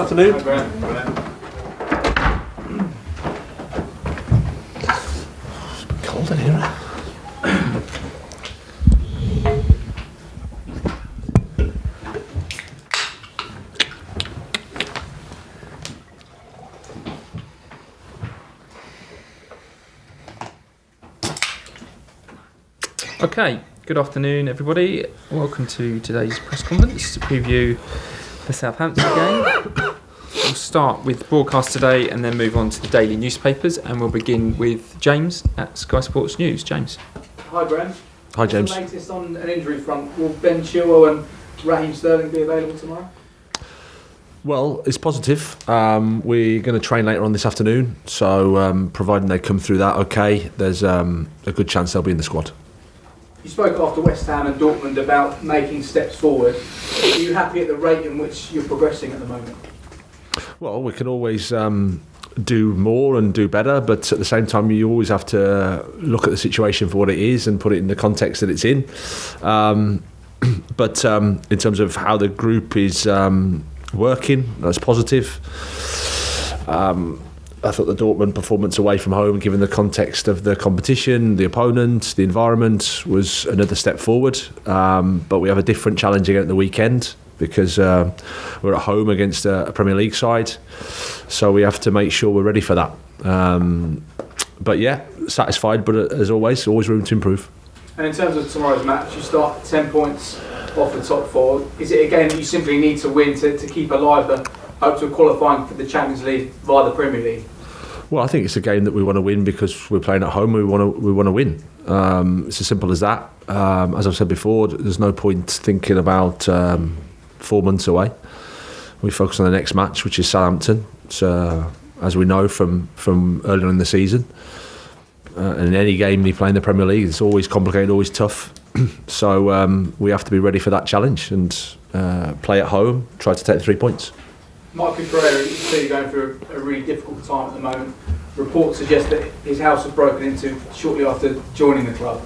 Afternoon. Hi, Graham. Cold in here. Okay, good afternoon everybody. Welcome to today's press conference to preview the Southampton game. We'll start with broadcast today and then move on to the daily newspapers, and we'll begin with James at Sky Sports News. James. Hi, Graham. Hi, James. What's the latest on an injury front? Will Ben Chilwell and Raheem Sterling be available tomorrow? Well, it's positive. We're going to train later on this afternoon, so providing they come through that okay, there's a good chance they'll be in the squad. You spoke after West Ham and Dortmund about making steps forward. Are you happy at the rate in which you're progressing at the moment? Well, we can always do more and do better, but at the same time, you always have to look at the situation for what it is and put it in the context that it's in. But in terms of how the group is working, that's positive. I thought the Dortmund performance away from home, given the context of the competition, the opponent, the environment, was another step forward. But we have a different challenge again at the weekend because we're at home against a Premier League side. So we have to make sure we're ready for that. But yeah, satisfied, but as always room to improve. And in terms of tomorrow's match, you start 10 points off the top four. Is it a game that you simply need to win to keep alive the hopes of qualifying for the Champions League via the Premier League? Well, I think it's a game that we want to win because we're playing at home. We want to win. It's as simple as that. As I've said before, there's no point thinking about 4 months away. We focus on the next match, which is Southampton. So, as we know from earlier in the season, and in any game you play in the Premier League, it's always complicated, always tough. So we have to be ready for that challenge and play at home, try to take the 3 points. Marc Cucurella is clearly going through a really difficult time at the moment. Reports suggest that his house was broken into shortly after joining the club.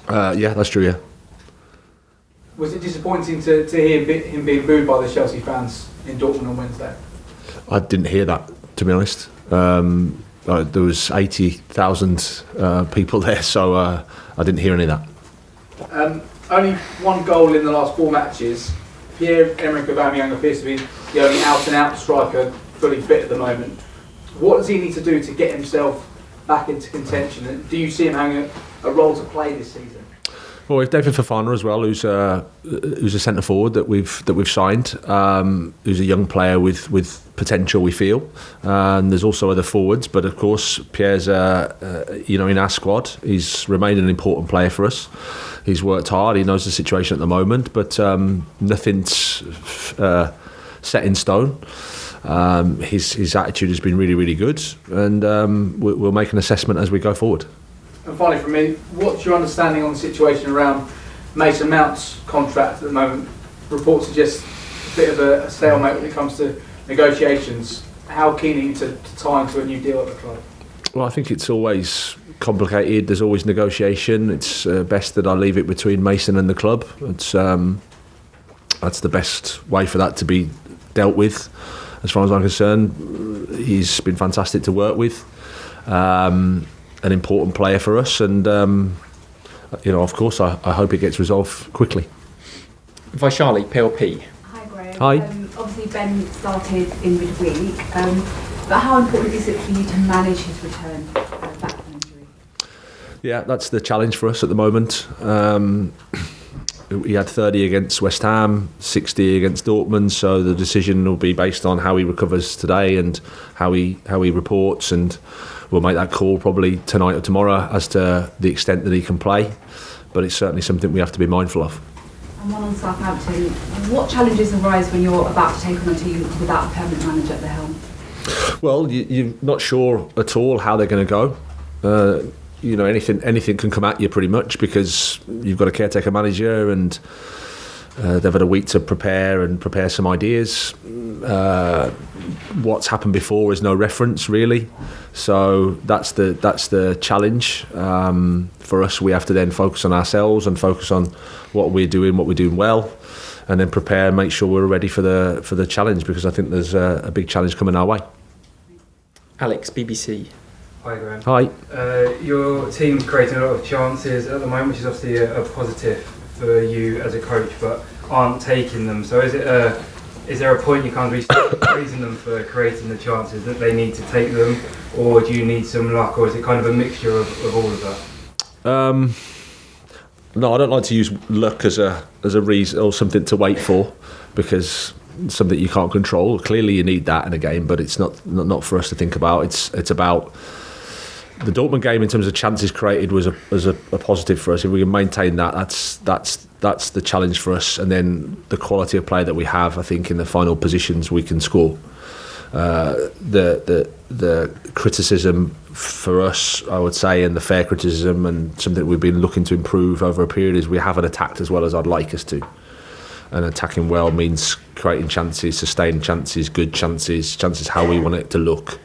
Yeah, that's true, yeah. Was it disappointing to hear him being booed by the Chelsea fans in Dortmund on Wednesday? I didn't hear that, to be honest. There was 80,000 people there, so I didn't hear any of that. Only one goal in the last 4 matches. Pierre-Emerick Aubameyang appears to be the only out-and-out striker fully fit at the moment. What does he need to do to get himself back into contention? And do you see him having a role to play this season? Well, we've David Fofana as well, who's a centre forward that we've signed, who's a young player with potential, we feel. And there's also other forwards, but of course Pierre's in our squad. He's remained an important player for us. He's worked hard. He knows the situation at the moment, but nothing's set in stone. His attitude has been really, really good, and we'll make an assessment as we go forward. And finally from me, what's your understanding on the situation around Mason Mount's contract at the moment? Reports suggest a bit of a stalemate when it comes to negotiations. How keen are you to tie into a new deal at the club? Well, I think it's always complicated. There's always negotiation. It's best that I leave it between Mason and the club. It's that's the best way for that to be dealt with, as far as I'm concerned. He's been fantastic to work with. An important player for us, and of course I hope it gets resolved quickly. Vaishali, PLP. Hi Graham. Hi. Obviously Ben started in midweek, but how important is it for you to manage his return back from injury? Yeah, that's the challenge for us at the moment. He had 30 against West Ham, 60 against Dortmund, so the decision will be based on how he recovers today and how he reports, and we'll make that call probably tonight or tomorrow as to the extent that he can play. But it's certainly something we have to be mindful of. And one on Southampton, what challenges arise when you're about to take on a team without a permanent manager at the helm? Well, you're not sure at all how they're going to go. Anything can come at you pretty much because you've got a caretaker manager and they've had a week to prepare some ideas. What's happened before is no reference really, so that's the challenge for us. We have to then focus on ourselves and focus on what we're doing well, and then prepare and make sure we're ready for the challenge, because I think there's a big challenge coming our way. Alex, BBC. Hi, Graham. Hi. Your team's creating a lot of chances at the moment, which is obviously a positive for you as a coach, but aren't taking them. So is there a point you can't really start praising them for creating the chances, that they need to take them, or do you need some luck, or is it kind of a mixture of all of that? No, I don't like to use luck as a reason or something to wait for, because it's something you can't control. Clearly, you need that in a game, but it's not for us to think about. It's about the Dortmund game in terms of chances created was a positive for us. If we can maintain that, that's the challenge for us. And then the quality of play that we have, I think, in the final positions we can score. The criticism for us, I would say, and the fair criticism, and something that we've been looking to improve over a period, is we haven't attacked as well as I'd like us to. And attacking well means creating chances, sustaining chances, good chances how we want it to look.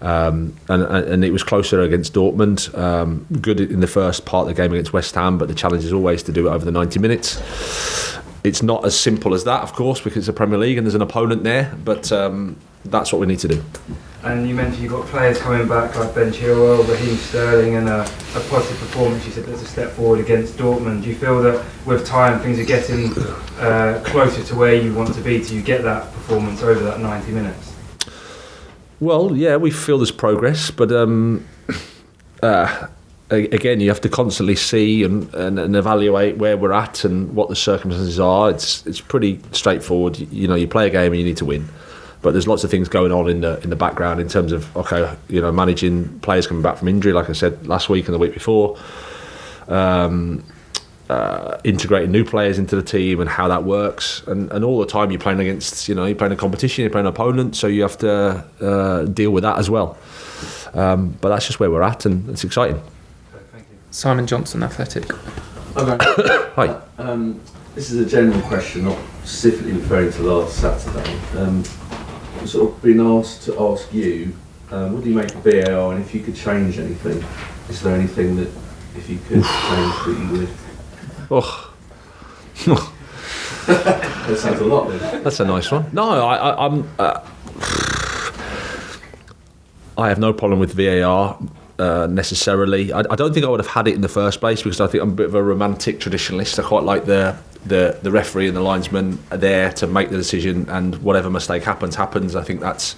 And it was closer against Dortmund. Good in the first part of the game against West Ham, but the challenge is always to do it over the 90 minutes. It's not as simple as that, of course, because it's a Premier League and there's an opponent there, but that's what we need to do. And you mentioned you've got players coming back like Ben Chilwell, Raheem Sterling, and a positive performance. You said there's a step forward against Dortmund. Do you feel that with time things are getting closer to where you want to be, till you get that performance over that 90 minutes? Well, yeah, we feel there's progress, but again, you have to constantly see and evaluate where we're at and what the circumstances are. It's pretty straightforward. You play a game and you need to win, but there's lots of things going on in the background in terms of managing players coming back from injury, like I said last week and the week before. Integrating new players into the team and how that works, and all the time you're playing against, you're playing a competition, you're playing an opponent, so you have to deal with that as well. But that's just where we're at, and it's exciting. Thank you. Simon Johnson, Athletic. Okay. Hi. This is a general question, not specifically referring to last Saturday. I've sort of been asked to ask you, what do you make of VAR, and if you could change anything, is there anything that, if you could change, that you would? Oh. That sounds a lot then. That's a nice one. No, I have no problem with VAR necessarily. I don't think I would have had it in the first place, because I think I'm a bit of a romantic traditionalist. I quite like the referee and the linesman are there to make the decision, and whatever mistake happens. I think that's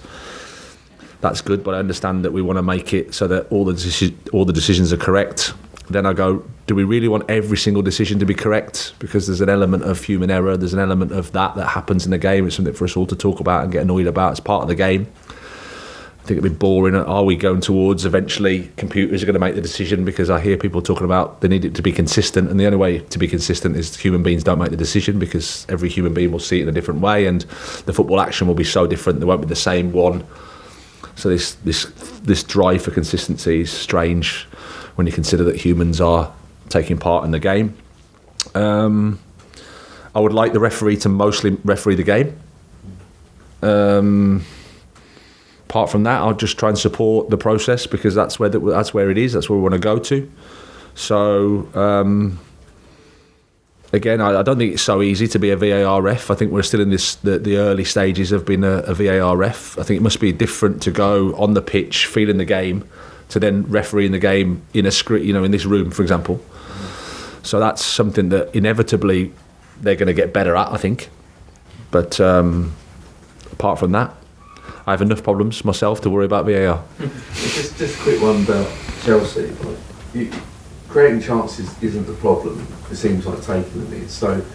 good, but I understand that we want to make it so that all the decisions are correct. Then I go, do we really want every single decision to be correct? Because there's an element of human error, there's an element of that happens in the game. It's something for us all to talk about and get annoyed about. It's part of the game. I think it'd be boring. Are we going towards eventually computers are going to make the decision? Because I hear people talking about they need it to be consistent, and the only way to be consistent is human beings don't make the decision, because every human being will see it in a different way, and the football action will be so different. There won't be the same one. So this drive for consistency is strange when you consider that humans are taking part in the game. I would like the referee to mostly referee the game. Apart from that, I'll just try and support the process, because that's where it is. That's where we want to go to. So again, I don't think it's so easy to be a VAR ref. I think we're still in the early stages of being a VAR ref. I think it must be different to go on the pitch, feeling the game, to then refereeing the game in a screen, in this room, for example. So that's something that inevitably they're going to get better at, I think. But apart from that, I have enough problems myself to worry about VAR. Just a quick one about Chelsea. Creating chances isn't the problem. It seems like taking them is. So,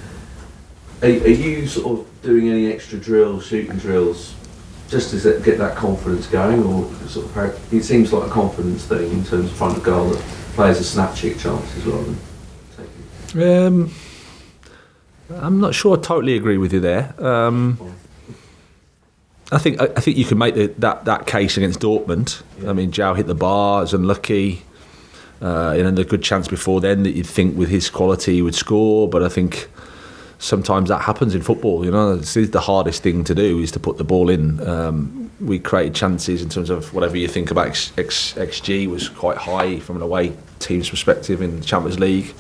are you sort of doing any extra drills, shooting drills, just to get that confidence going, or sort of? It seems like a confidence thing in terms of front of goal, that players are snatching chances rather than taking. I'm not sure I totally agree with you there. I think you can make that case against Dortmund. Yeah. I mean, João hit the bar, was unlucky. The good chance before then that you'd think with his quality he would score, but I think sometimes that happens in football. This is the hardest thing to do, is to put the ball in. We created chances in terms of whatever you think about XG was quite high from an away team's perspective in the Champions League.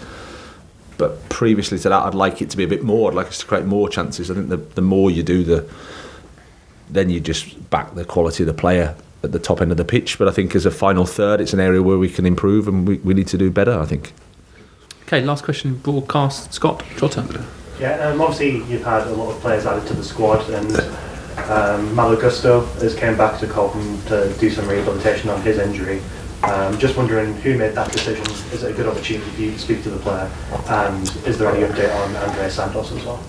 But previously to that, I'd like it to be a bit more. I'd like us to create more chances. I think the more you do, then you just back the quality of the player at the top end of the pitch. But I think as a final third, it's an area where we can improve, and we need to do better, I think. Okay, last question, broadcast. Scott, your turn. Yeah, obviously you've had a lot of players added to the squad, and Malo Gusto has came back to Cobham to do some rehabilitation on his injury. Just wondering who made that decision. Is it a good opportunity for you to speak to the player? And is there any update on Andres Santos as well?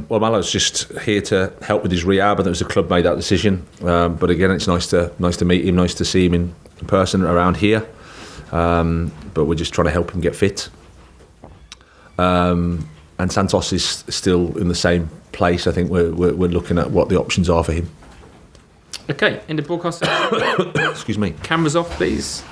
Well, Malo's just here to help with his rehab, and it was the club made that decision. But again, it's nice to meet him, nice to see him in person around here. But we're just trying to help him get fit. And Santos is still in the same place. I think we're looking at what the options are for him. Okay, in the broadcast section. Excuse me. Cameras off, please.